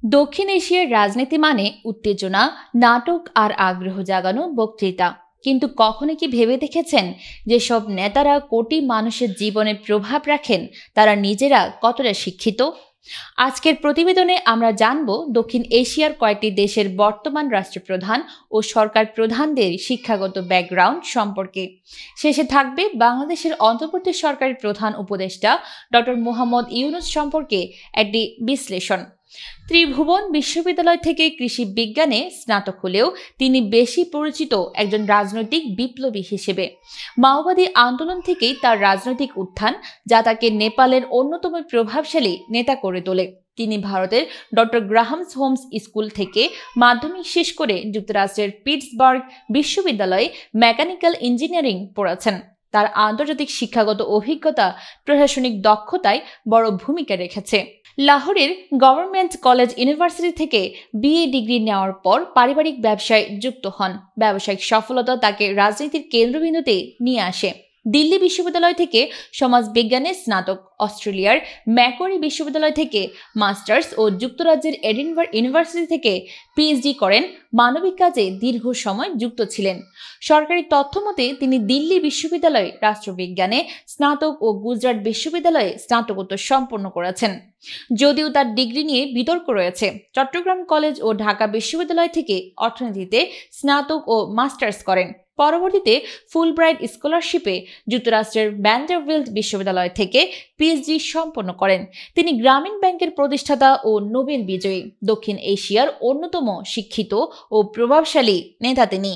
দক্ষিণ এশিয়ার রাজনীতি মানে উত্তেজনা, নাটক আর আগ্রহ জাগানো বক্তৃতা। কিন্তু কখনো কি ভেবে দেখেছেন যে সব নেতারা কোটি মানুষের জীবনে প্রভাব রাখেন, তারা নিজেরা কতটা শিক্ষিত? আজকের প্রতিবেদনে আমরা জানব দক্ষিণ এশিয়ার কয়েকটি দেশের বর্তমান রাষ্ট্রপ্রধান ও সরকার প্রধানদের শিক্ষাগত ব্যাকগ্রাউন্ড সম্পর্কে। শেষে থাকবে বাংলাদেশের অন্তর্বর্তী সরকারের প্রধান উপদেষ্টা ডক্টর মোহাম্মদ ইউনূস সম্পর্কে একটি বিশ্লেষণ। ত্রিভুবন বিশ্ববিদ্যালয় থেকে কৃষি বিজ্ঞানে স্নাতক হলেও তিনি বেশি পরিচিত একজন রাজনৈতিক বিপ্লবী হিসেবে। মাওবাদী আন্দোলন থেকেই তার রাজনৈতিক উত্থান, যা তাকে নেপালের অন্যতম প্রভাবশালী নেতা করে তোলে। তিনি ভারতের ডক্টর গ্রাহামস হোমস স্কুল থেকে মাধ্যমিক শেষ করে যুক্তরাষ্ট্রের পিটসবার্গ বিশ্ববিদ্যালয়ে মেকানিক্যাল ইঞ্জিনিয়ারিং পড়েছেন। তার আন্তর্জাতিক শিক্ষাগত অভিজ্ঞতা প্রশাসনিক দক্ষতায় বড় ভূমিকা রেখেছে। লাহোরের গভর্নমেন্ট কলেজ ইউনিভার্সিটি থেকে বিএ ডিগ্রি নেওয়ার পর পারিবারিক ব্যবসায় যুক্ত হন। ব্যবসায়িক সফলতা তাকে রাজনীতির কেন্দ্রবিন্দুতে নিয়ে আসে। দিল্লি বিশ্ববিদ্যালয় থেকে সমাজ বিজ্ঞানে স্নাতক, অস্ট্রেলিয়ার ম্যাকোয়ারি বিশ্ববিদ্যালয় থেকে মাস্টার্স ও যুক্তরাজ্যের এডিনবার্গ ইউনিভার্সিটি থেকে পিএইচডি করেন। মানবিক কাজে দীর্ঘ সময় যুক্ত ছিলেন। সরকারি তথ্য মতে তিনি দিল্লি বিশ্ববিদ্যালয়ে রাষ্ট্রবিজ্ঞানে স্নাতক ও গুজরাট বিশ্ববিদ্যালয়ে স্নাতকোত্তর সম্পন্ন করেছেন। যদিও তার ডিগ্রি নিয়ে বিতর্ক রয়েছে। চট্টগ্রাম কলেজ ও ঢাকা বিশ্ববিদ্যালয় থেকে অর্থনীতিতে স্নাতক ও মাস্টার্স করেন। পরবর্তীতে ফুলব্রাইট স্কলারশিপে যুক্তরাষ্ট্রের ভ্যান্ডারবিল্ট বিশ্ববিদ্যালয় থেকে পিএইচডি সম্পন্ন করেন। তিনি গ্রামীণ ব্যাংকের প্রতিষ্ঠাতা ও নোবেল বিজয়ী। দক্ষিণ এশিয়ার অন্যতম শিক্ষিত ও প্রভাবশালী নেতা তিনি।